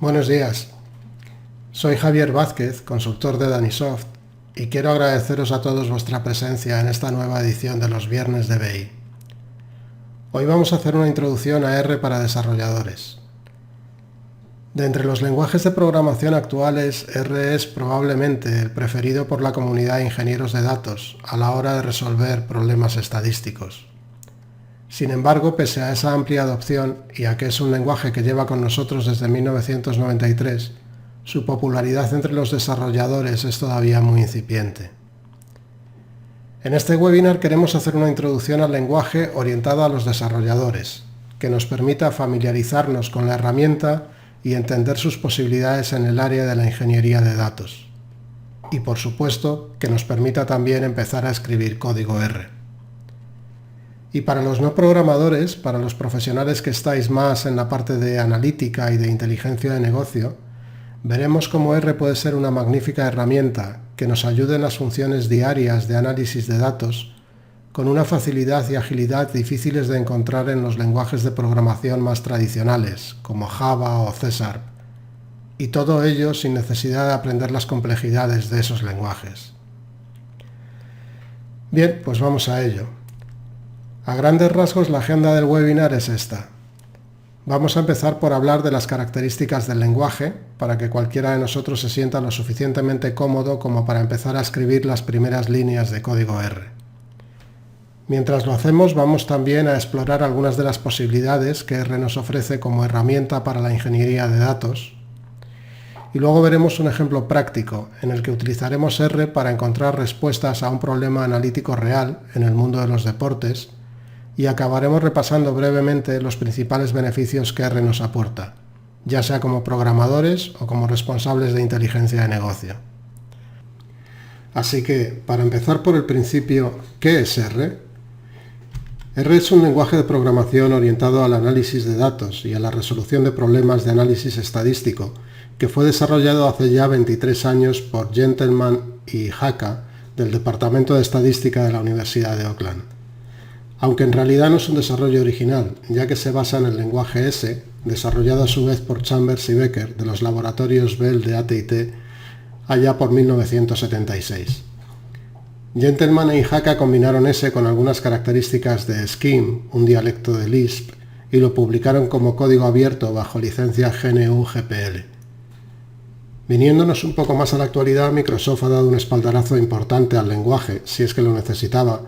Buenos días, soy Javier Vázquez, consultor de Danisoft, y quiero agradeceros a todos vuestra presencia en esta nueva edición de los Viernes de BI. Hoy vamos a hacer una introducción a R para desarrolladores. De entre los lenguajes de programación actuales, R es probablemente el preferido por la comunidad de ingenieros de datos a la hora de resolver problemas estadísticos. Sin embargo, pese a esa amplia adopción y a que es un lenguaje que lleva con nosotros desde 1993, su popularidad entre los desarrolladores es todavía muy incipiente. En este webinar queremos hacer una introducción al lenguaje orientado a los desarrolladores, que nos permita familiarizarnos con la herramienta y entender sus posibilidades en el área de la ingeniería de datos. Y por supuesto, que nos permita también empezar a escribir código R. Y para los no programadores, para los profesionales que estáis más en la parte de analítica y de inteligencia de negocio, veremos cómo R puede ser una magnífica herramienta que nos ayude en las funciones diarias de análisis de datos con una facilidad y agilidad difíciles de encontrar en los lenguajes de programación más tradicionales, como Java o C#, y todo ello sin necesidad de aprender las complejidades de esos lenguajes. Bien, pues vamos a ello. A grandes rasgos, la agenda del webinar es esta. Vamos a empezar por hablar de las características del lenguaje, para que cualquiera de nosotros se sienta lo suficientemente cómodo como para empezar a escribir las primeras líneas de código R. Mientras lo hacemos, vamos también a explorar algunas de las posibilidades que R nos ofrece como herramienta para la ingeniería de datos. Y luego veremos un ejemplo práctico, en el que utilizaremos R para encontrar respuestas a un problema analítico real en el mundo de los deportes, y acabaremos repasando brevemente los principales beneficios que R nos aporta, ya sea como programadores o como responsables de inteligencia de negocio. Así que, para empezar por el principio, ¿qué es R? R es un lenguaje de programación orientado al análisis de datos y a la resolución de problemas de análisis estadístico, que fue desarrollado hace ya 23 años por Gentleman y Haka del Departamento de Estadística de la Universidad de Auckland. Aunque en realidad no es un desarrollo original, ya que se basa en el lenguaje S, desarrollado a su vez por Chambers y Becker de los laboratorios Bell de AT&T allá por 1976. Gentleman y Haka combinaron S con algunas características de Scheme, un dialecto de Lisp, y lo publicaron como código abierto bajo licencia GNU-GPL. Viniéndonos un poco más a la actualidad, Microsoft ha dado un espaldarazo importante al lenguaje, si es que lo necesitaba,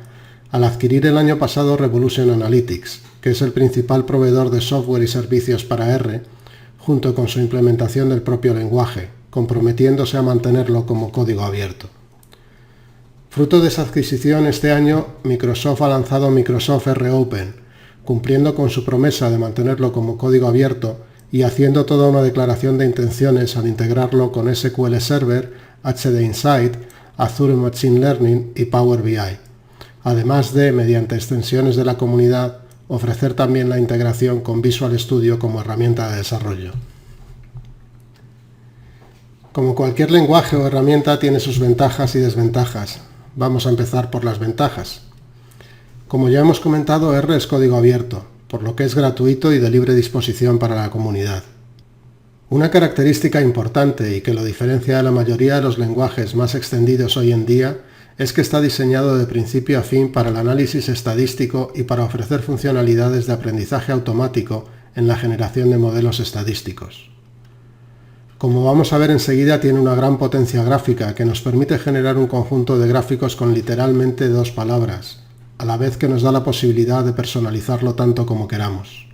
al adquirir el año pasado Revolution Analytics, que es el principal proveedor de software y servicios para R, junto con su implementación del propio lenguaje, comprometiéndose a mantenerlo como código abierto. Fruto de esa adquisición, este año Microsoft ha lanzado Microsoft R Open, cumpliendo con su promesa de mantenerlo como código abierto y haciendo toda una declaración de intenciones al integrarlo con SQL Server, HD Insight, Azure Machine Learning y Power BI. Además de, mediante extensiones de la comunidad, ofrecer también la integración con Visual Studio como herramienta de desarrollo. Como cualquier lenguaje o herramienta tiene sus ventajas y desventajas. Vamos a empezar por las ventajas. Como ya hemos comentado, R es código abierto, por lo que es gratuito y de libre disposición para la comunidad. Una característica importante y que lo diferencia de la mayoría de los lenguajes más extendidos hoy en día es que está diseñado de principio a fin para el análisis estadístico y para ofrecer funcionalidades de aprendizaje automático en la generación de modelos estadísticos. Como vamos a ver enseguida, tiene una gran potencia gráfica que nos permite generar un conjunto de gráficos con literalmente 2 palabras, a la vez que nos da la posibilidad de personalizarlo tanto como queramos.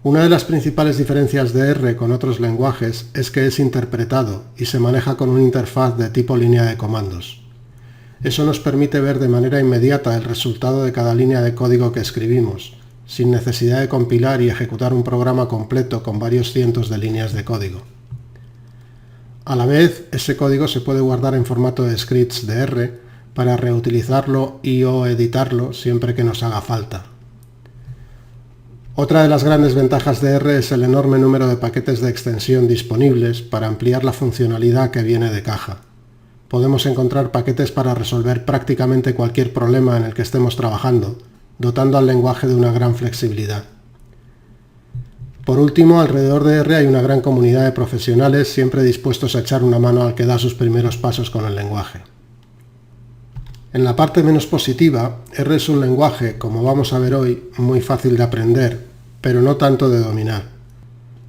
Una de las principales diferencias de R con otros lenguajes es que es interpretado y se maneja con una interfaz de tipo línea de comandos. Eso nos permite ver de manera inmediata el resultado de cada línea de código que escribimos, sin necesidad de compilar y ejecutar un programa completo con varios cientos de líneas de código. A la vez, ese código se puede guardar en formato de scripts de R para reutilizarlo y/o editarlo siempre que nos haga falta. Otra de las grandes ventajas de R es el enorme número de paquetes de extensión disponibles para ampliar la funcionalidad que viene de caja. Podemos encontrar paquetes para resolver prácticamente cualquier problema en el que estemos trabajando, dotando al lenguaje de una gran flexibilidad. Por último, alrededor de R hay una gran comunidad de profesionales siempre dispuestos a echar una mano al que da sus primeros pasos con el lenguaje. En la parte menos positiva, R es un lenguaje, como vamos a ver hoy, muy fácil de aprender, pero no tanto de dominar.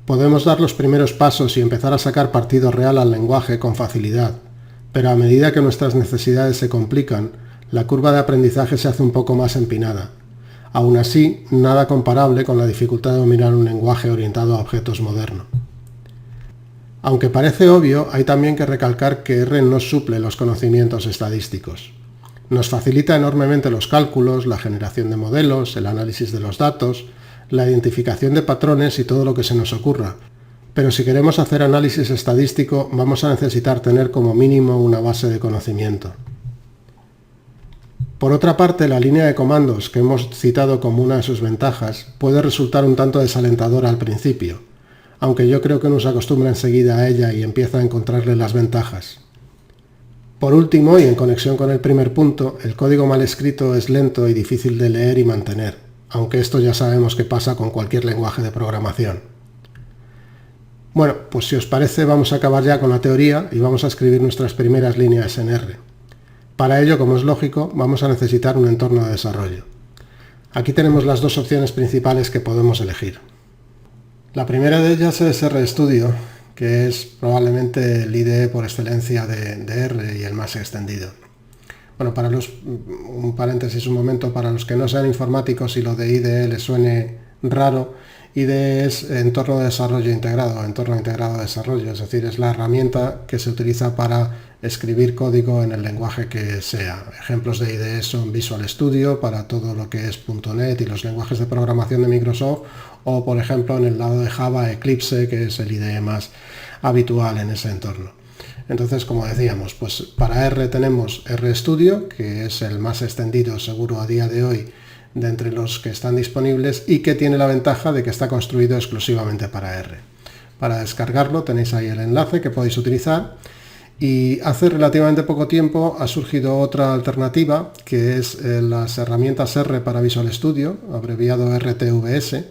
Podemos dar los primeros pasos y empezar a sacar partido real al lenguaje con facilidad, pero a medida que nuestras necesidades se complican, la curva de aprendizaje se hace un poco más empinada. Aún así, nada comparable con la dificultad de dominar un lenguaje orientado a objetos moderno. Aunque parece obvio, hay también que recalcar que R no suple los conocimientos estadísticos. Nos facilita enormemente los cálculos, la generación de modelos, el análisis de los datos, la identificación de patrones y todo lo que se nos ocurra. Pero si queremos hacer análisis estadístico, vamos a necesitar tener como mínimo una base de conocimiento. Por otra parte, la línea de comandos que hemos citado como una de sus ventajas puede resultar un tanto desalentadora al principio, aunque yo creo que uno se acostumbra enseguida a ella y empieza a encontrarle las ventajas. Por último, y en conexión con el primer punto, el código mal escrito es lento y difícil de leer y mantener, aunque esto ya sabemos que pasa con cualquier lenguaje de programación. Bueno, pues si os parece vamos a acabar ya con la teoría y vamos a escribir nuestras primeras líneas en R. Para ello, como es lógico, vamos a necesitar un entorno de desarrollo. Aquí tenemos las dos opciones principales que podemos elegir. La primera de ellas es RStudio, que es probablemente el IDE por excelencia de R y el más extendido. Bueno, un paréntesis un momento, para los que no sean informáticos y lo de IDE les suene raro, IDE es entorno de desarrollo integrado, entorno integrado de desarrollo, es decir, es la herramienta que se utiliza para escribir código en el lenguaje que sea. Ejemplos de IDE son Visual Studio para todo lo que es .NET y los lenguajes de programación de Microsoft, o por ejemplo en el lado de Java, Eclipse, que es el IDE más habitual en ese entorno. Entonces, como decíamos, pues para R tenemos RStudio, que es el más extendido seguro a día de hoy de entre los que están disponibles y que tiene la ventaja de que está construido exclusivamente para R. Para descargarlo tenéis ahí el enlace que podéis utilizar, y hace relativamente poco tiempo ha surgido otra alternativa que es las herramientas R para Visual Studio, abreviado RTVS,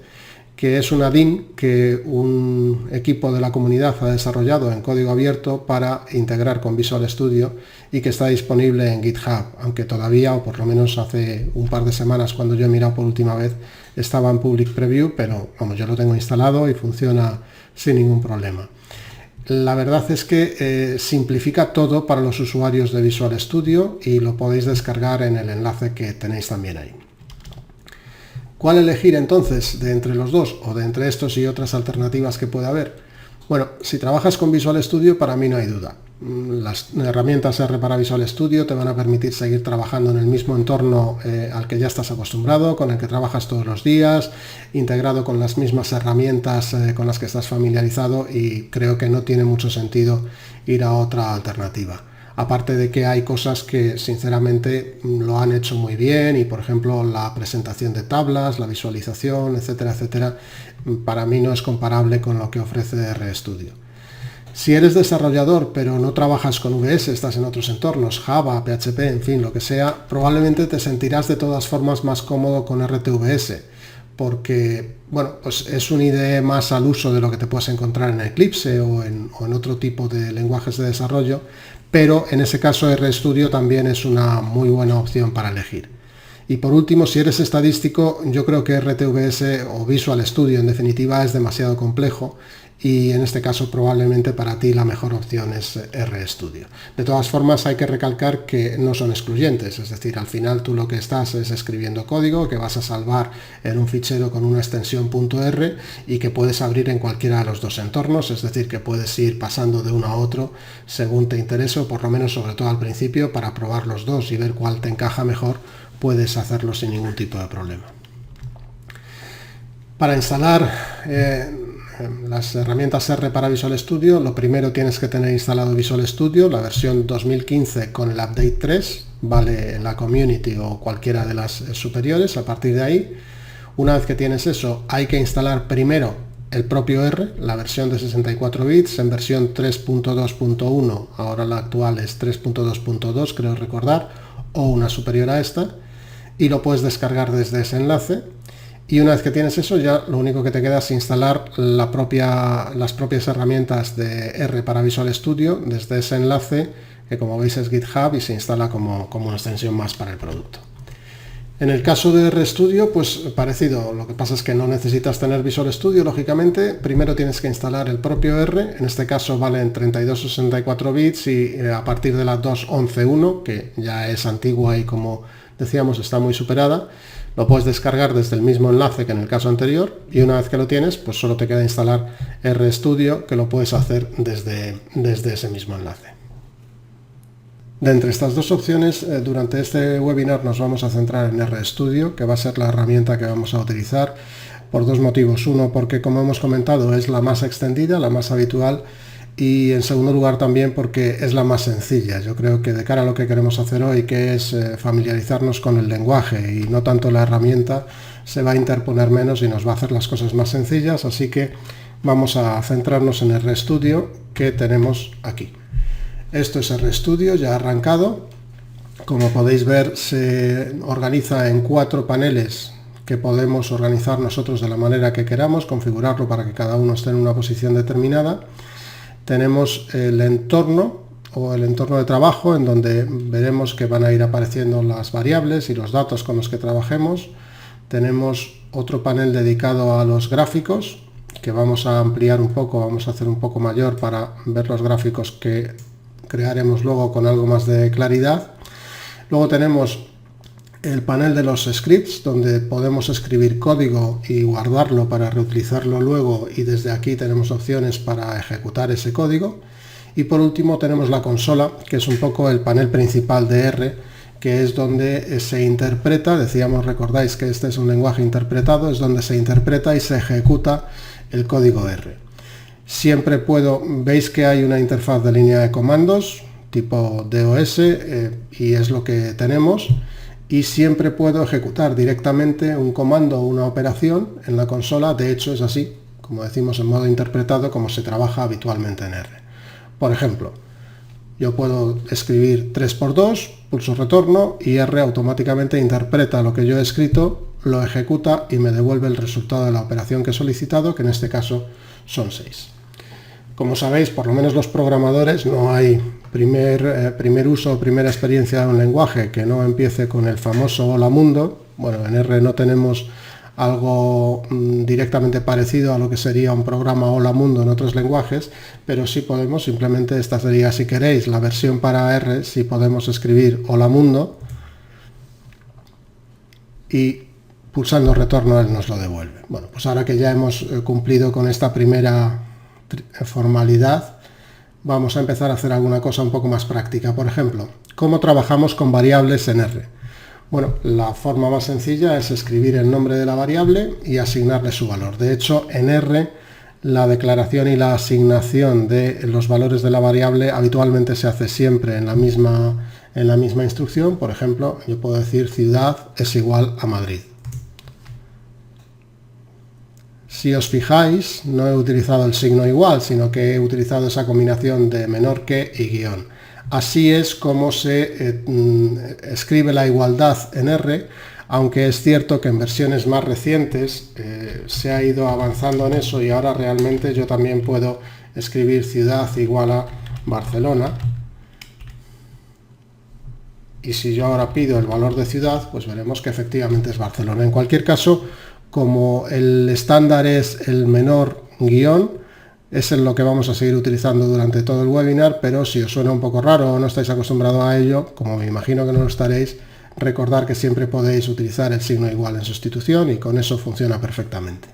que es una DIN que un equipo de la comunidad ha desarrollado en código abierto para integrar con Visual Studio y que está disponible en GitHub, aunque todavía, o por lo menos hace un par de semanas cuando yo he mirado por última vez, estaba en Public Preview, pero vamos, yo lo tengo instalado y funciona sin ningún problema. La verdad es que simplifica todo para los usuarios de Visual Studio y lo podéis descargar en el enlace que tenéis también ahí. ¿Cuál elegir entonces de entre los dos o de entre estos y otras alternativas que puede haber? Bueno, si trabajas con Visual Studio, para mí no hay duda. Las herramientas R para Visual Studio te van a permitir seguir trabajando en el mismo entorno al que ya estás acostumbrado, con el que trabajas todos los días, integrado con las mismas herramientas con las que estás familiarizado, y creo que no tiene mucho sentido ir a otra alternativa. Aparte de que hay cosas que sinceramente lo han hecho muy bien, y por ejemplo la presentación de tablas, la visualización, etcétera, etcétera, para mí no es comparable con lo que ofrece RStudio. Si eres desarrollador pero no trabajas con VS, estás en otros entornos, Java, PHP, en fin, lo que sea, probablemente te sentirás de todas formas más cómodo con RTVS, porque bueno, pues es un IDE más al uso de lo que te puedes encontrar en Eclipse o en otro tipo de lenguajes de desarrollo, pero en ese caso RStudio también es una muy buena opción para elegir. Y por último, si eres estadístico, yo creo que RTVS o Visual Studio en definitiva es demasiado complejo, y en este caso probablemente para ti la mejor opción es RStudio. De todas formas, hay que recalcar que no son excluyentes, es decir, al final tú lo que estás es escribiendo código que vas a salvar en un fichero con una extensión .r y que puedes abrir en cualquiera de los dos entornos, es decir, que puedes ir pasando de uno a otro según te interese, o por lo menos sobre todo al principio, para probar los dos y ver cuál te encaja mejor, puedes hacerlo sin ningún tipo de problema. Para instalar las herramientas R para Visual Studio, lo primero tienes que tener instalado Visual Studio, la versión 2015 con el update 3, vale la Community o cualquiera de las superiores. A partir de ahí, una vez que tienes eso, hay que instalar primero el propio R, la versión de 64 bits, en versión 3.2.1, ahora la actual es 3.2.2, creo recordar, o una superior a esta, y lo puedes descargar desde ese enlace. Y una vez que tienes eso, ya lo único que te queda es instalar las propias herramientas de R para Visual Studio desde ese enlace, que como veis es GitHub y se instala como una extensión más para el producto. En el caso de RStudio, pues parecido, lo que pasa es que no necesitas tener Visual Studio, lógicamente. Primero tienes que instalar el propio R, en este caso vale en 32 o 64 bits y a partir de la 2.11.1, que ya es antigua y como decíamos está muy superada, lo puedes descargar desde el mismo enlace que en el caso anterior, y una vez que lo tienes, pues solo te queda instalar RStudio, que lo puedes hacer desde ese mismo enlace. De entre estas dos opciones, durante este webinar nos vamos a centrar en RStudio, que va a ser la herramienta que vamos a utilizar por dos motivos. Uno, porque como hemos comentado es la más extendida, la más habitual, y en segundo lugar también porque es la más sencilla. Yo creo que de cara a lo que queremos hacer hoy, que es familiarizarnos con el lenguaje y no tanto la herramienta, se va a interponer menos y nos va a hacer las cosas más sencillas, así que vamos a centrarnos en RStudio, que tenemos aquí. Esto es RStudio ya arrancado. Como podéis ver, se organiza en 4 paneles que podemos organizar nosotros de la manera que queramos, configurarlo para que cada uno esté en una posición determinada. Tenemos el entorno o el entorno de trabajo, en donde veremos que van a ir apareciendo las variables y los datos con los que trabajemos. Tenemos otro panel dedicado a los gráficos, que vamos a ampliar un poco, vamos a hacer un poco mayor para ver los gráficos que crearemos luego con algo más de claridad. Luego tenemos el panel de los scripts, donde podemos escribir código y guardarlo para reutilizarlo luego, y desde aquí tenemos opciones para ejecutar ese código. Y por último tenemos la consola, que es un poco el panel principal de R, que es donde se interpreta, decíamos, recordáis que este es un lenguaje interpretado, es donde se interpreta y se ejecuta el código R. Siempre veis que hay una interfaz de línea de comandos tipo DOS y es lo que tenemos, y siempre puedo ejecutar directamente un comando o una operación en la consola. De hecho es así, como decimos, en modo interpretado, como se trabaja habitualmente en R. Por ejemplo, yo puedo escribir 3×2, pulso retorno y R automáticamente interpreta lo que yo he escrito, lo ejecuta y me devuelve el resultado de la operación que he solicitado, que en este caso son 6. Como sabéis, por lo menos los programadores, no hay primer uso o primera experiencia de un lenguaje que no empiece con el famoso hola mundo. Bueno, en R no tenemos algo directamente parecido a lo que sería un programa hola mundo en otros lenguajes, pero sí podemos, simplemente esta sería, si queréis, la versión para R, sí podemos escribir hola mundo y pulsando retorno él nos lo devuelve. Bueno, pues ahora que ya hemos cumplido con esta primera formalidad, vamos a empezar a hacer alguna cosa un poco más práctica. Por ejemplo, ¿cómo trabajamos con variables en R? Bueno, la forma más sencilla es escribir el nombre de la variable y asignarle su valor. De hecho, en R la declaración y la asignación de los valores de la variable habitualmente se hace siempre en la misma instrucción. Por ejemplo, yo puedo decir ciudad es igual a Madrid. Si os fijáis, no he utilizado el signo igual, sino que he utilizado esa combinación de menor que y guión. Así es como se escribe la igualdad en R, aunque es cierto que en versiones más recientes se ha ido avanzando en eso, y ahora realmente yo también puedo escribir ciudad igual a Barcelona. Y si yo ahora pido el valor de ciudad, pues veremos que efectivamente es Barcelona. En cualquier caso, como el estándar es el menor guión, es en lo que vamos a seguir utilizando durante todo el webinar, pero si os suena un poco raro o no estáis acostumbrados a ello, como me imagino que no lo estaréis, recordad que siempre podéis utilizar el signo igual en sustitución y con eso funciona perfectamente.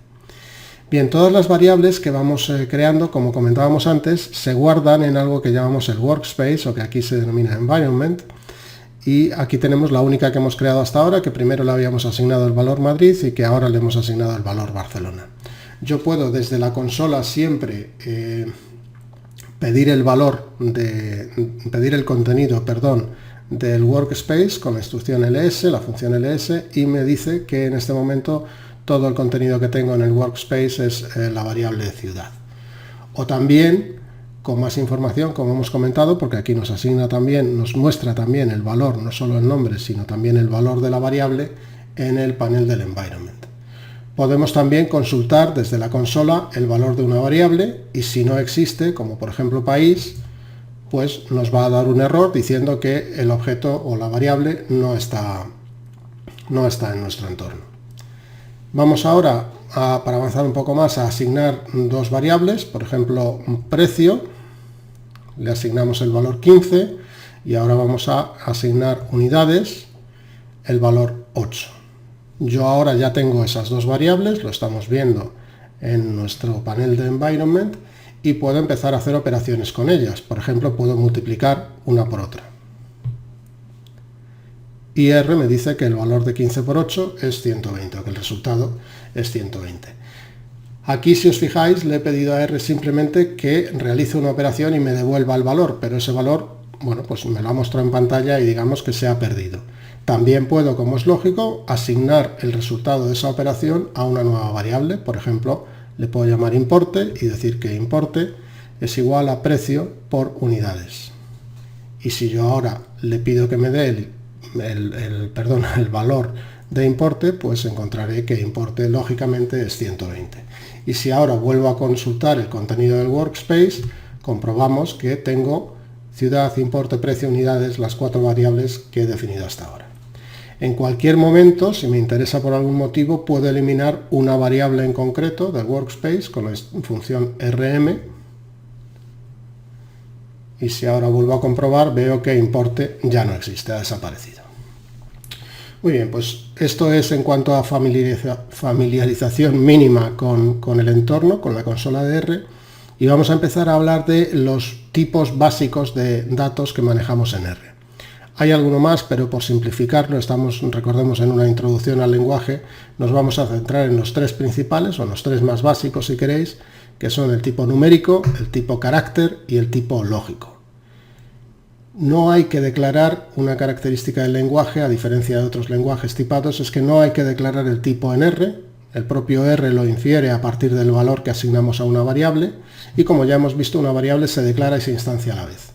Bien, todas las variables que vamos creando, como comentábamos antes, se guardan en algo que llamamos el workspace, o que aquí se denomina environment. Y aquí tenemos la única que hemos creado hasta ahora, que primero le habíamos asignado el valor Madrid y que ahora le hemos asignado el valor Barcelona. Yo puedo desde la consola siempre pedir el contenido del workspace con la instrucción ls, la función ls, y me dice que en este momento todo el contenido que tengo en el workspace es la variable ciudad. O también, con más información, como hemos comentado, porque aquí nos muestra también el valor, no solo el nombre, sino también el valor de la variable en el panel del environment. Podemos también consultar desde la consola el valor de una variable y si no existe, como por ejemplo país, pues nos va a dar un error diciendo que el objeto o la variable no está en nuestro entorno. Vamos ahora, para avanzar un poco más, a asignar dos variables, por ejemplo, precio, le asignamos el valor 15 y ahora vamos a asignar unidades, el valor 8. Yo ahora ya tengo esas dos variables, lo estamos viendo en nuestro panel de Environment, y puedo empezar a hacer operaciones con ellas. Por ejemplo, puedo multiplicar una por otra. Y R me dice que el valor de 15 por 8 es 120, que el resultado es 120. Aquí, si os fijáis, le he pedido a R simplemente que realice una operación y me devuelva el valor, pero ese valor, bueno, pues me lo ha mostrado en pantalla y digamos que se ha perdido. También puedo, como es lógico, asignar el resultado de esa operación a una nueva variable. Por ejemplo, le puedo llamar importe y decir que importe es igual a precio por unidades. Y si yo ahora le pido que me dé el valor de importe, pues encontraré que importe lógicamente es 120. Y si ahora vuelvo a consultar el contenido del workspace, comprobamos que tengo ciudad, importe, precio, unidades, las cuatro variables que he definido hasta ahora. En cualquier momento, si me interesa por algún motivo, puedo eliminar una variable en concreto del workspace con la función rm. Y si ahora vuelvo a comprobar, veo que importe ya no existe, ha desaparecido. Muy bien, pues esto es en cuanto a familiarización mínima con el entorno, con la consola de R. Y vamos a empezar a hablar de los tipos básicos de datos que manejamos en R. Hay alguno más, pero por simplificarlo, recordemos, en una introducción al lenguaje, nos vamos a centrar en los tres principales, o los tres más básicos si queréis, que son el tipo numérico, el tipo carácter y el tipo lógico. No hay que declarar una característica del lenguaje, a diferencia de otros lenguajes tipados, es que no hay que declarar el tipo en R, el propio R lo infiere a partir del valor que asignamos a una variable, y como ya hemos visto, una variable se declara y se instancia a la vez.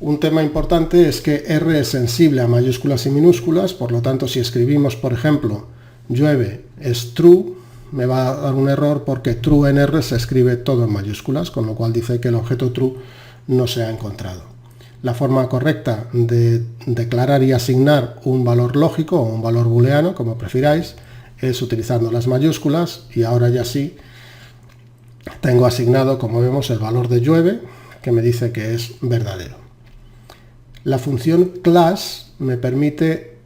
Un tema importante es que R es sensible a mayúsculas y minúsculas, por lo tanto, si escribimos, por ejemplo, llueve es true, me va a dar un error porque true en R se escribe todo en mayúsculas, con lo cual dice que el objeto true no se ha encontrado. La forma correcta de declarar y asignar un valor lógico o un valor booleano, como prefiráis, es utilizando las mayúsculas, y ahora ya sí tengo asignado, como vemos, el valor de llueve, que me dice que es verdadero. La función class me permite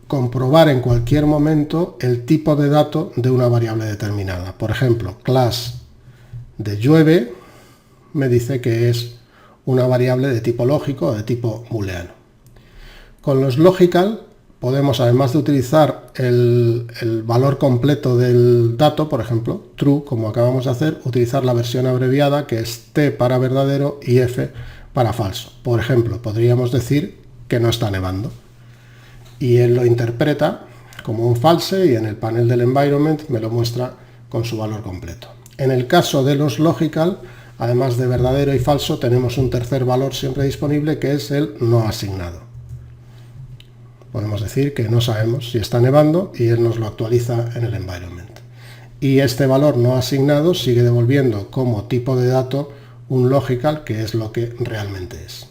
comprobar en cualquier momento el tipo de dato de una variable determinada. Por ejemplo, class de llueve me dice que es una variable de tipo lógico o de tipo booleano. Con los logical podemos, además de utilizar el valor completo del dato, por ejemplo, true, como acabamos de hacer, utilizar la versión abreviada, que es T para verdadero y F para falso. Por ejemplo, podríamos decir que no está nevando. Y él lo interpreta como un false y en el panel del environment me lo muestra con su valor completo. En el caso de los logical, además de verdadero y falso, tenemos un tercer valor siempre disponible, que es el no asignado. Podemos decir que no sabemos si está nevando y él nos lo actualiza en el environment. Y este valor no asignado sigue devolviendo como tipo de dato un logical, que es lo que realmente es.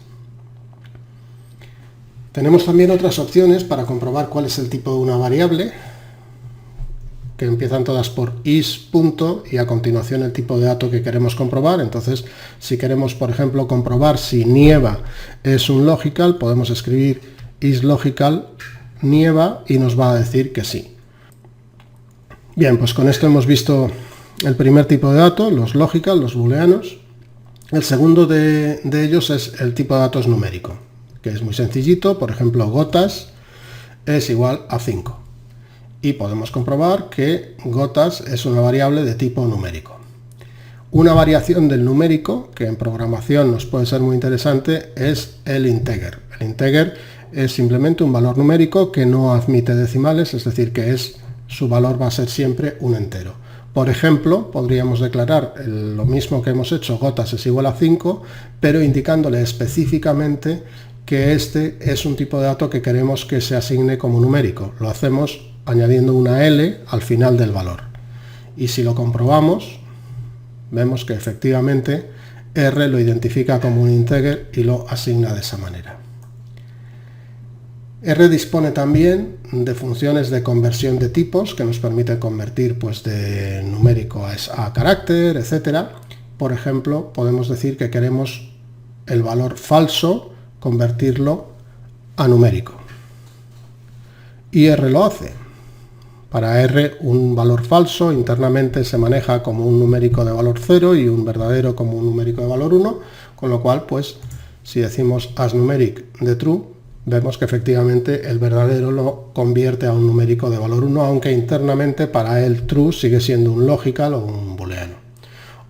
Tenemos también otras opciones para comprobar cuál es el tipo de una variable, que empiezan todas por is, punto, y a continuación el tipo de dato que queremos comprobar. Entonces, si queremos, por ejemplo, comprobar si nieva es un logical, podemos escribir isLogical nieva y nos va a decir que sí. Bien, pues con esto hemos visto el primer tipo de dato, los logical, los booleanos. El segundo de ellos es el tipo de datos numérico, que es muy sencillito. Por ejemplo, gotas es igual a 5. Y podemos comprobar que gotas es una variable de tipo numérico. Una variación del numérico, que en programación nos puede ser muy interesante, es el integer. El integer es simplemente un valor numérico que no admite decimales, es decir, que su valor va a ser siempre un entero. Por ejemplo, podríamos declarar lo mismo que hemos hecho, gotas es igual a 5, pero indicándole específicamente que este es un tipo de dato que queremos que se asigne como numérico. Lo hacemos añadiendo una L al final del valor. Y si lo comprobamos, vemos que efectivamente R lo identifica como un integer y lo asigna de esa manera. R dispone también de funciones de conversión de tipos que nos permiten convertir pues, de numérico a carácter, etc. Por ejemplo, podemos decir que queremos el valor falso convertirlo a numérico. Y R lo hace. Para R, un valor falso internamente se maneja como un numérico de valor 0 y un verdadero como un numérico de valor 1, con lo cual, pues, si decimos asNumeric de true, vemos que efectivamente el verdadero lo convierte a un numérico de valor 1, aunque internamente para él true sigue siendo un logical o un booleano.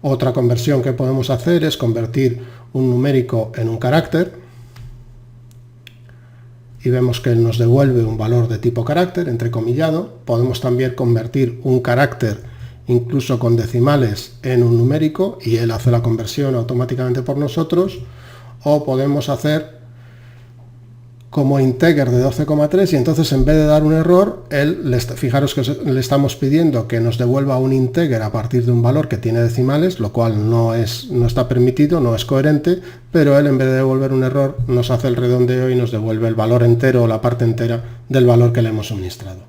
Otra conversión que podemos hacer es convertir un numérico en un carácter y vemos que él nos devuelve un valor de tipo carácter, entrecomillado. Podemos también convertir un carácter incluso con decimales en un numérico y él hace la conversión automáticamente por nosotros, o podemos hacer como integer de 12,3 y entonces en vez de dar un error, fijaros que le estamos pidiendo que nos devuelva un integer a partir de un valor que tiene decimales, lo cual no está permitido, no es coherente, pero él en vez de devolver un error nos hace el redondeo y nos devuelve el valor entero o la parte entera del valor que le hemos suministrado.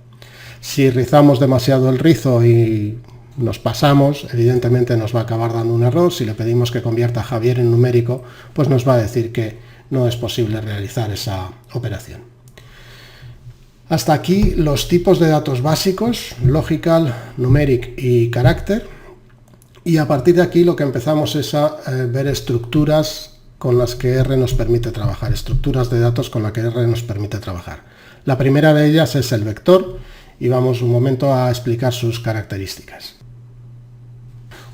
Si rizamos demasiado el rizo y nos pasamos, evidentemente nos va a acabar dando un error. Si le pedimos que convierta a Javier en numérico, pues nos va a decir que no es posible realizar esa operación. Hasta aquí los tipos de datos básicos, logical, numeric y carácter. Y a partir de aquí lo que empezamos es a ver estructuras con las que R nos permite trabajar, estructuras de datos con las que R nos permite trabajar. La primera de ellas es el vector y vamos un momento a explicar sus características.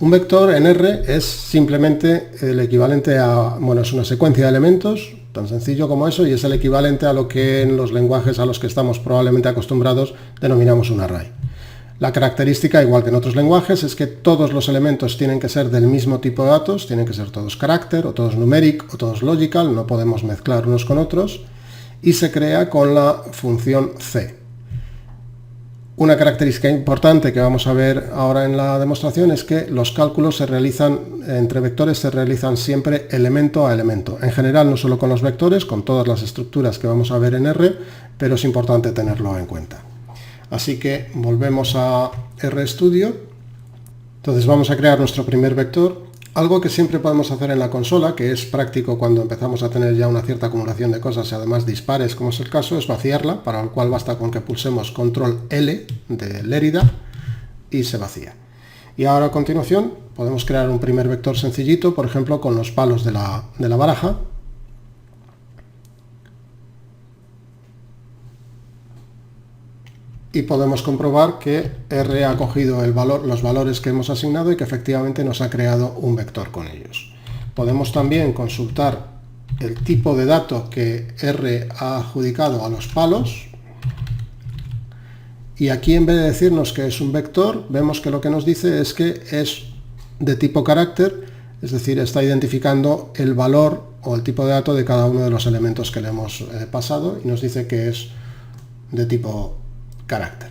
Un vector en R es simplemente el equivalente a, es una secuencia de elementos, tan sencillo como eso, y es el equivalente a lo que en los lenguajes a los que estamos probablemente acostumbrados denominamos un array. La característica, igual que en otros lenguajes, es que todos los elementos tienen que ser del mismo tipo de datos, tienen que ser todos carácter, o todos numeric, o todos logical, no podemos mezclar unos con otros, y se crea con la función C. Una característica importante que vamos a ver ahora en la demostración es que los cálculos se realizan entre vectores, se realizan siempre elemento a elemento. En general, no solo con los vectores, con todas las estructuras que vamos a ver en R, pero es importante tenerlo en cuenta. Así que volvemos a RStudio. Entonces vamos a crear nuestro primer vector. Algo que siempre podemos hacer en la consola, que es práctico cuando empezamos a tener ya una cierta acumulación de cosas y además dispares, como es el caso, es vaciarla, para lo cual basta con que pulsemos control L de Lérida y se vacía. Y ahora a continuación podemos crear un primer vector sencillito, por ejemplo con los palos de la baraja. Y podemos comprobar que R ha cogido los valores que hemos asignado y que efectivamente nos ha creado un vector con ellos. Podemos también consultar el tipo de dato que R ha adjudicado a los palos. Y aquí, en vez de decirnos que es un vector, vemos que lo que nos dice es que es de tipo carácter, es decir, está identificando el valor o el tipo de dato de cada uno de los elementos que le hemos pasado y nos dice que es de tipo carácter.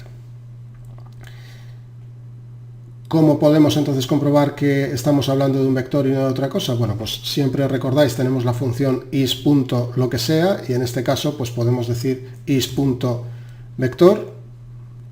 ¿Cómo podemos entonces comprobar que estamos hablando de un vector y no de otra cosa? Bueno, pues siempre recordáis, tenemos la función is.lo que sea y en este caso pues podemos decir is.vector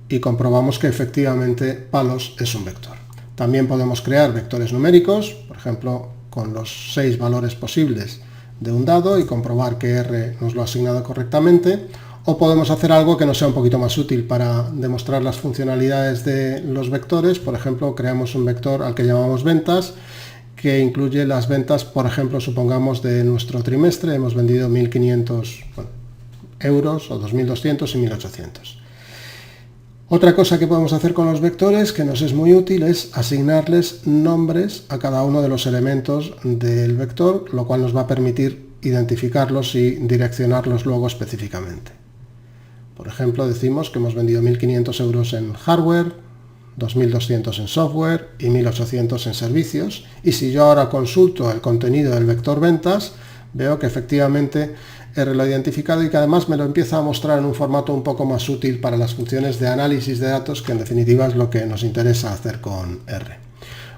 y comprobamos que efectivamente palos es un vector. También podemos crear vectores numéricos, por ejemplo, con los 6 valores posibles de un dado y comprobar que R nos lo ha asignado correctamente. O podemos hacer algo que nos sea un poquito más útil para demostrar las funcionalidades de los vectores. Por ejemplo, creamos un vector al que llamamos ventas, que incluye las ventas, por ejemplo, supongamos de nuestro trimestre, hemos vendido 1.500 euros, o 2.200 y 1.800. Otra cosa que podemos hacer con los vectores, que nos es muy útil, es asignarles nombres a cada uno de los elementos del vector, lo cual nos va a permitir identificarlos y direccionarlos luego específicamente. Por ejemplo, decimos que hemos vendido 1.500 euros en hardware, 2.200 en software y 1.800 en servicios. Y si yo ahora consulto el contenido del vector ventas, veo que efectivamente R lo ha identificado y que además me lo empieza a mostrar en un formato un poco más útil para las funciones de análisis de datos, que en definitiva es lo que nos interesa hacer con R.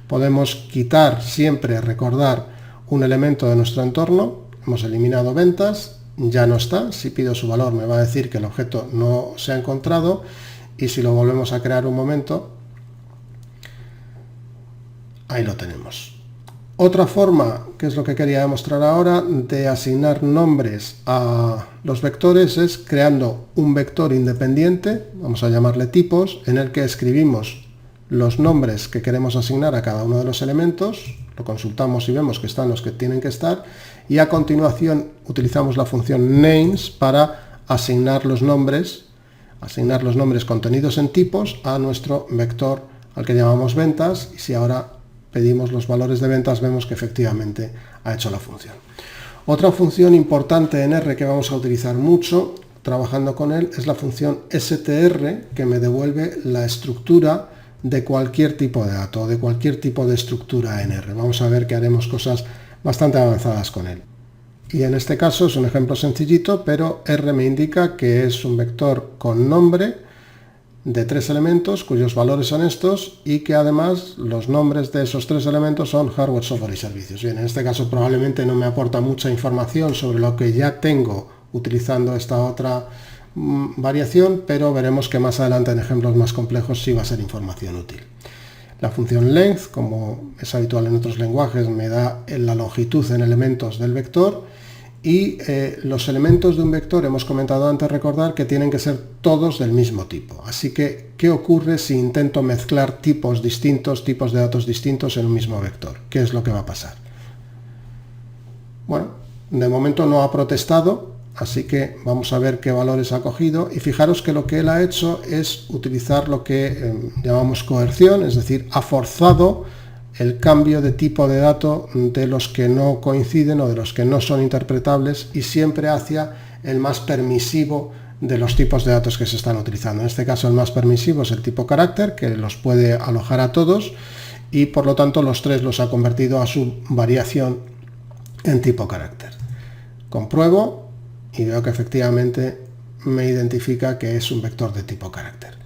Podemos quitar siempre, recordar, un elemento de nuestro entorno. Hemos eliminado ventas, ya no está. Si pido su valor me va a decir que el objeto no se ha encontrado, y si lo volvemos a crear un momento, ahí lo tenemos. Otra forma, que es lo que quería demostrar ahora, de asignar nombres a los vectores es creando un vector independiente, vamos a llamarle tipos, en el que escribimos los nombres que queremos asignar a cada uno de los elementos, lo consultamos y vemos que están los que tienen que estar, y a continuación utilizamos la función names para asignar los nombres contenidos en tipos a nuestro vector al que llamamos ventas, y si ahora pedimos los valores de ventas vemos que efectivamente ha hecho la función. Otra función importante en R que vamos a utilizar mucho trabajando con él es la función str, que me devuelve la estructura de cualquier tipo de dato, de cualquier tipo de estructura en R. Vamos a ver que haremos cosas bastante avanzadas con él. Y en este caso es un ejemplo sencillito, pero R me indica que es un vector con nombre de 3 elementos cuyos valores son estos, y que además los nombres de esos 3 elementos son hardware, software y servicios. Bien, en este caso probablemente no me aporta mucha información sobre lo que ya tengo utilizando esta otra variación, pero veremos que más adelante en ejemplos más complejos sí va a ser información útil. La función length, como es habitual en otros lenguajes, me da la longitud en elementos del vector. Y los elementos de un vector, hemos comentado antes, recordar que tienen que ser todos del mismo tipo. Así que, ¿qué ocurre si intento mezclar tipos distintos, tipos de datos distintos en un mismo vector? ¿Qué es lo que va a pasar? Bueno, de momento no ha protestado, así que vamos a ver qué valores ha cogido. Y fijaros que lo que él ha hecho es utilizar lo que llamamos coerción, es decir, ha forzado el cambio de tipo de dato de los que no coinciden o de los que no son interpretables, y siempre hacia el más permisivo de los tipos de datos que se están utilizando. En este caso el más permisivo es el tipo carácter, que los puede alojar a todos, y por lo tanto los 3 los ha convertido a su variación en tipo carácter. Compruebo y veo que efectivamente me identifica que es un vector de tipo carácter.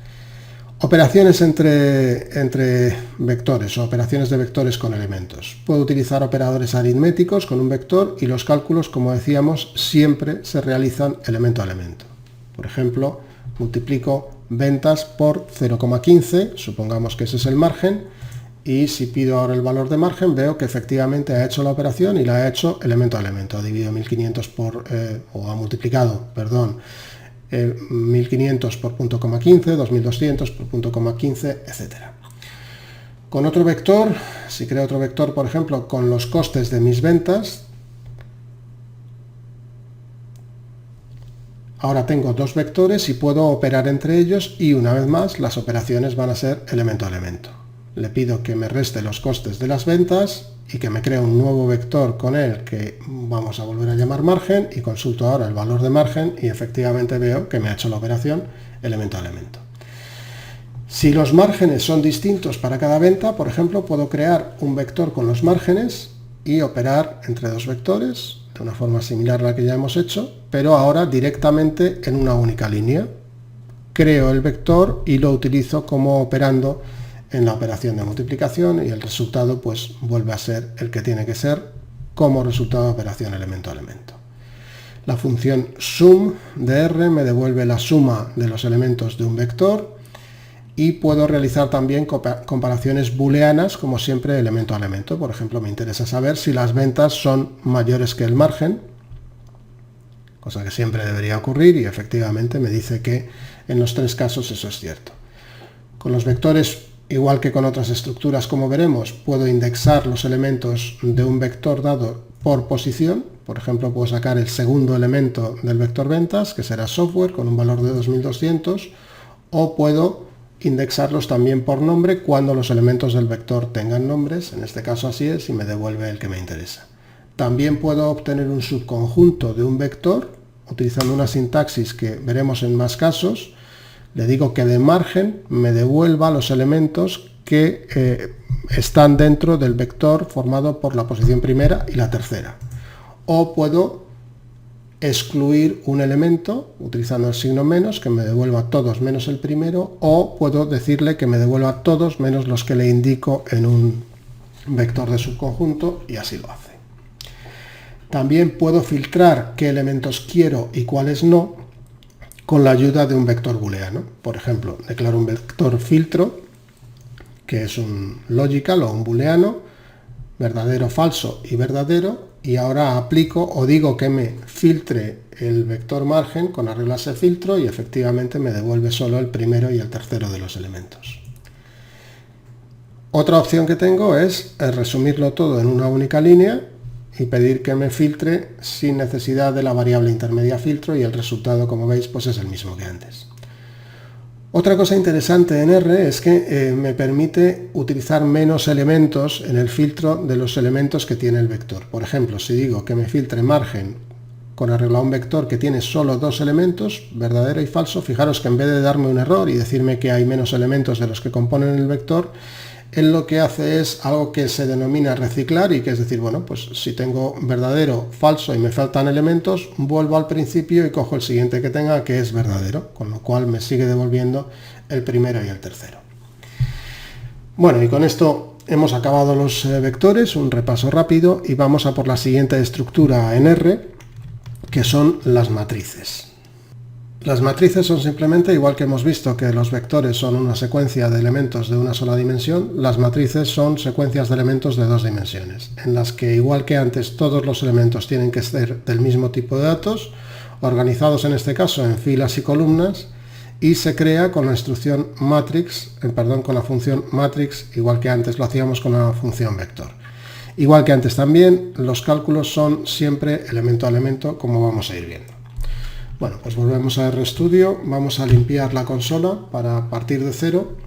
Operaciones entre vectores o operaciones de vectores con elementos. Puedo utilizar operadores aritméticos con un vector, y los cálculos, como decíamos, siempre se realizan elemento a elemento. Por ejemplo, multiplico ventas por 0,15, supongamos que ese es el margen, y si pido ahora el valor de margen veo que efectivamente ha hecho la operación y la ha hecho elemento a elemento. Ha dividido 1500 o ha multiplicado, perdón, 1500 por punto coma 15, 2200 por punto coma 15, etc. Con otro vector, si creo otro vector, por ejemplo, con los costes de mis ventas, ahora tengo 2 vectores y puedo operar entre ellos, y una vez más las operaciones van a ser elemento a elemento. Le pido que me reste los costes de las ventas y que me cree un nuevo vector con él que vamos a volver a llamar margen, y consulto ahora el valor de margen y efectivamente veo que me ha hecho la operación elemento a elemento. Si los márgenes son distintos para cada venta, por ejemplo, puedo crear un vector con los márgenes y operar entre 2 vectores de una forma similar a la que ya hemos hecho, pero ahora directamente en una única línea. Creo el vector y lo utilizo como operando en la operación de multiplicación, y el resultado pues vuelve a ser el que tiene que ser como resultado de operación elemento a elemento. La función sum de R me devuelve la suma de los elementos de un vector, y puedo realizar también comparaciones booleanas, como siempre, elemento a elemento. Por ejemplo, me interesa saber si las ventas son mayores que el margen, cosa que siempre debería ocurrir, y efectivamente me dice que en los 3 casos eso es cierto. Con los vectores, igual que con otras estructuras, como veremos, puedo indexar los elementos de un vector dado por posición. Por ejemplo, puedo sacar el segundo elemento del vector ventas, que será software, con un valor de 2200, o puedo indexarlos también por nombre cuando los elementos del vector tengan nombres. En este caso así es, y me devuelve el que me interesa. También puedo obtener un subconjunto de un vector utilizando una sintaxis que veremos en más casos. Le digo que de margen me devuelva los elementos que están dentro del vector formado por la posición primera y la tercera. o puedo excluir un elemento utilizando el signo menos, que me devuelva todos menos el primero, o puedo decirle que me devuelva todos menos los que le indico en un vector de subconjunto, y así lo hace. También puedo filtrar qué elementos quiero y cuáles no con la ayuda de un vector booleano. Por ejemplo, declaro un vector filtro, que es un logical o un booleano, verdadero, falso y verdadero, y ahora aplico o digo que me filtre el vector margen con arreglas de filtro y efectivamente me devuelve solo el primero y el tercero de los elementos. Otra opción que tengo es resumirlo todo en una única línea y pedir que me filtre sin necesidad de la variable intermedia filtro, y el resultado, como veis, pues es el mismo que antes. Otra cosa interesante en R es que me permite utilizar menos elementos en el filtro de los elementos que tiene el vector. Por ejemplo, si digo que me filtre margen con arreglo a un vector que tiene solo dos elementos, verdadero y falso, fijaros que en vez de darme un error y decirme que hay menos elementos de los que componen el vector, él lo que hace es algo que se denomina reciclar, y que es decir, bueno, pues si tengo verdadero, falso y me faltan elementos, vuelvo al principio y cojo el siguiente que tenga, que es verdadero, con lo cual me sigue devolviendo el primero y el tercero. Bueno, y con esto hemos acabado los vectores, un repaso rápido, y vamos a por la siguiente estructura en R, que son las matrices. Las matrices son simplemente, igual que hemos visto que los vectores son una secuencia de elementos de una sola dimensión, las matrices son secuencias de elementos de dos dimensiones, en las que, igual que antes, todos los elementos tienen que ser del mismo tipo de datos, organizados en este caso en filas y columnas, y se crea con la instrucción matrix, con la función matrix, igual que antes lo hacíamos con la función vector. Igual que antes también, los cálculos son siempre elemento a elemento, como vamos a ir viendo. Bueno, pues volvemos a RStudio, vamos a limpiar la consola para partir de cero,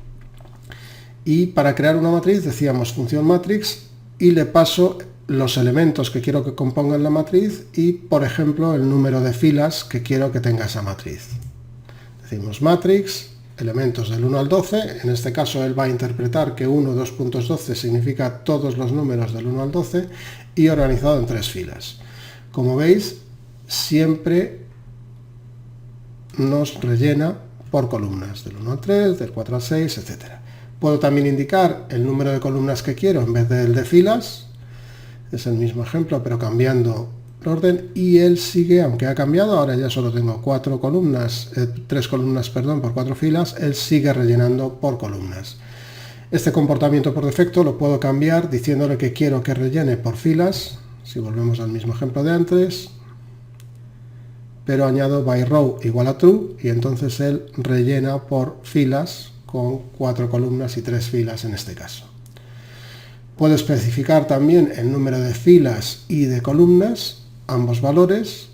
y para crear una matriz decíamos función matrix y le paso los elementos que quiero que compongan la matriz y, por ejemplo, el número de filas que quiero que tenga esa matriz. Decimos matrix, elementos del 1 al 12, en este caso él va a interpretar que 1, 2.12 significa todos los números del 1 al 12 y organizado en tres filas. Como veis, siempre nos rellena por columnas, del 1 al 3, del 4 al 6, etc. Puedo también indicar el número de columnas que quiero en vez del de filas, es el mismo ejemplo pero cambiando el orden, y él sigue, aunque ha cambiado, ahora ya solo tengo tres columnas por cuatro filas, él sigue rellenando por columnas. Este comportamiento por defecto lo puedo cambiar diciéndole que quiero que rellene por filas, si volvemos al mismo ejemplo de antes, pero añado byRow igual a true, y entonces él rellena por filas con 4 columnas y 3 filas en este caso. Puedo especificar también el número de filas y de columnas, ambos valores,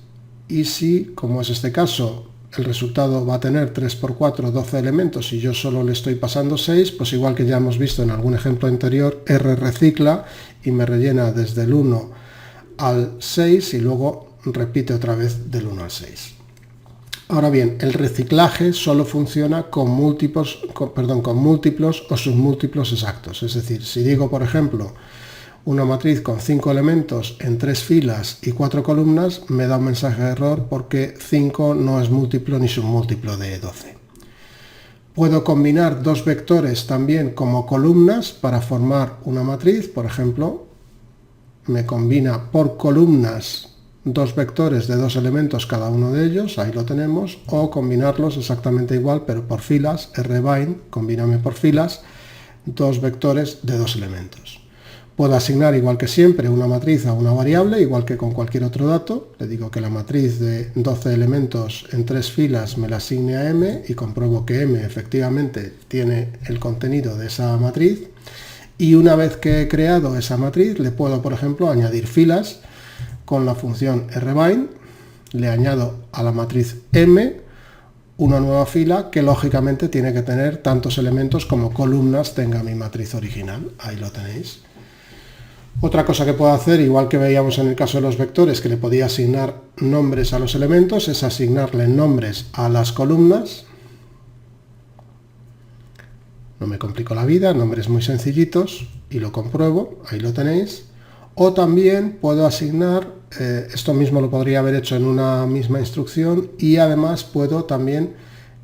y si, como es este caso, el resultado va a tener 3 por 4, 12 elementos y yo solo le estoy pasando 6, pues igual que ya hemos visto en algún ejemplo anterior, R recicla y me rellena desde el 1 al 6 y luego repite otra vez del 1 al 6. Ahora bien, el reciclaje solo funciona con múltiplos o submúltiplos exactos. Es decir, si digo, por ejemplo, una matriz con 5 elementos en 3 filas y 4 columnas, me da un mensaje de error porque 5 no es múltiplo ni submúltiplo de 12. Puedo combinar dos vectores también como columnas para formar una matriz. Por ejemplo, me combina por columnas dos vectores de dos elementos cada uno de ellos, ahí lo tenemos, o combinarlos exactamente igual pero por filas, rbind, combíname por filas, dos vectores de dos elementos. Puedo asignar, igual que siempre, una matriz a una variable, igual que con cualquier otro dato. Le digo que la matriz de 12 elementos en 3 filas me la asigne a m y compruebo que m efectivamente tiene el contenido de esa matriz. Y una vez que he creado esa matriz, le puedo, por ejemplo, añadir filas con la función rbind. Le añado a la matriz m una nueva fila que lógicamente tiene que tener tantos elementos como columnas tenga mi matriz original. Ahí lo tenéis. Otra cosa que puedo hacer, igual que veíamos en el caso de los vectores, que le podía asignar nombres a los elementos, es asignarle nombres a las columnas. No me complico la vida, nombres muy sencillitos, y lo compruebo, ahí lo tenéis. O también puedo asignar esto mismo lo podría haber hecho en una misma instrucción, y además puedo también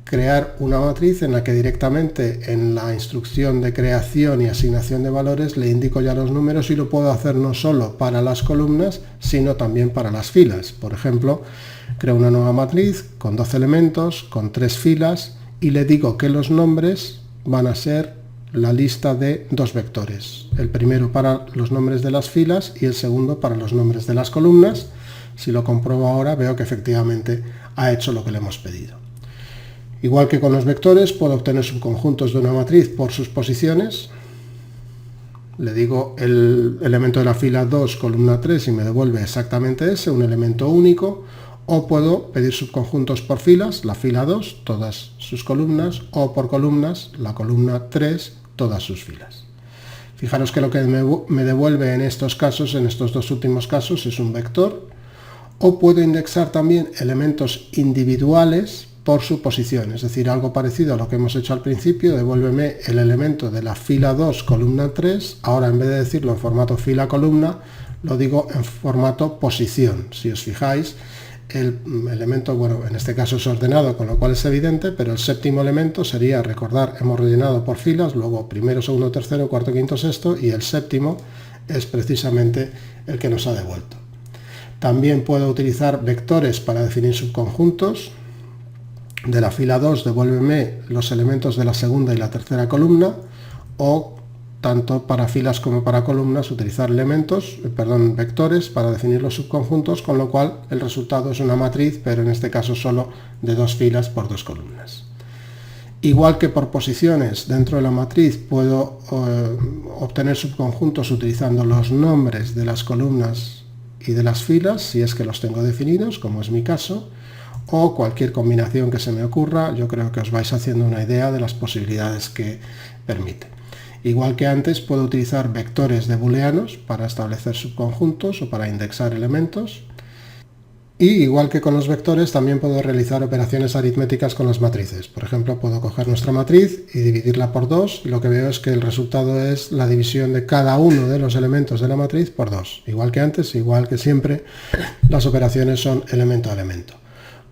crear una matriz en la que directamente en la instrucción de creación y asignación de valores le indico ya los números, y lo puedo hacer no solo para las columnas sino también para las filas. Por ejemplo, creo una nueva matriz con 12 elementos, con 3 filas, y le digo que los nombres van a ser la lista de 2 vectores, el primero para los nombres de las filas y el segundo para los nombres de las columnas. Si lo compruebo ahora, veo que efectivamente ha hecho lo que le hemos pedido. Igual que con los vectores, puedo obtener subconjuntos de una matriz por sus posiciones. Le digo el elemento de la fila 2, columna 3, y me devuelve exactamente ese, un elemento único. O puedo pedir subconjuntos por filas, la fila 2, todas sus columnas, o por columnas, la columna 3, todas sus filas. Fijaros que lo que me devuelve en estos casos, en estos dos últimos casos, es un vector. O puedo indexar también elementos individuales por su posición, es decir, algo parecido a lo que hemos hecho al principio. Devuélveme el elemento de la fila 2, columna 3, ahora en vez de decirlo en formato fila-columna, lo digo en formato posición. Si os fijáis, el elemento, bueno, en este caso es ordenado, con lo cual es evidente, pero el séptimo elemento sería, recordar, hemos rellenado por filas, luego primero, segundo, tercero, cuarto, quinto, sexto, y el séptimo es precisamente el que nos ha devuelto. También puedo utilizar vectores para definir subconjuntos. De la fila 2, devuélveme los elementos de la segunda y la tercera columna, o tanto para filas como para columnas utilizar vectores para definir los subconjuntos, con lo cual el resultado es una matriz, pero en este caso solo de 2 filas por 2 columnas. Igual que por posiciones, dentro de la matriz puedo obtener subconjuntos utilizando los nombres de las columnas y de las filas, si es que los tengo definidos, como es mi caso, o cualquier combinación que se me ocurra. Yo creo que os vais haciendo una idea de las posibilidades que permite. Igual que antes, puedo utilizar vectores de booleanos para establecer subconjuntos o para indexar elementos. Y igual que con los vectores, también puedo realizar operaciones aritméticas con las matrices. Por ejemplo, puedo coger nuestra matriz y dividirla por 2, y lo que veo es que el resultado es la división de cada uno de los elementos de la matriz por 2. Igual que antes, igual que siempre, las operaciones son elemento a elemento.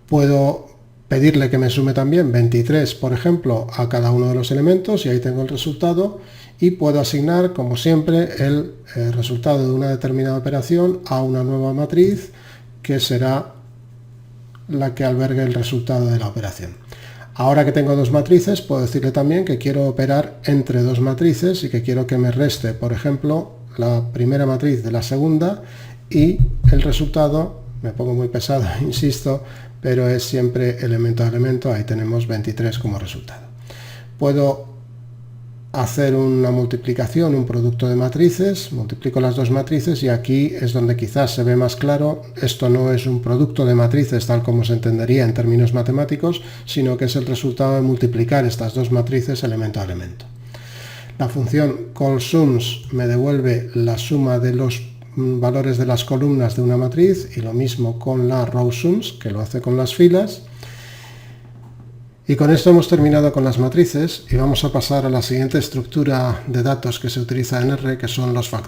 Puedo pedirle que me sume también 23, por ejemplo, a cada uno de los elementos, y ahí tengo el resultado, y puedo asignar, como siempre, el resultado de una determinada operación a una nueva matriz, que será la que albergue el resultado de la operación. Ahora que tengo 2 matrices, puedo decirle también que quiero operar entre 2 matrices y que quiero que me reste, por ejemplo, la primera matriz de la segunda, y el resultado, me pongo muy pesado, insisto, pero es siempre elemento a elemento. Ahí tenemos 23 como resultado. Puedo hacer una multiplicación, un producto de matrices, multiplico las 2 matrices, y aquí es donde quizás se ve más claro. Esto no es un producto de matrices tal como se entendería en términos matemáticos, sino que es el resultado de multiplicar estas 2 matrices elemento a elemento. La función callSums me devuelve la suma de los valores de las columnas de una matriz, y lo mismo con la rowSums, que lo hace con las filas. Y con esto hemos terminado con las matrices, y vamos a pasar a la siguiente estructura de datos que se utiliza en R, que son los factores.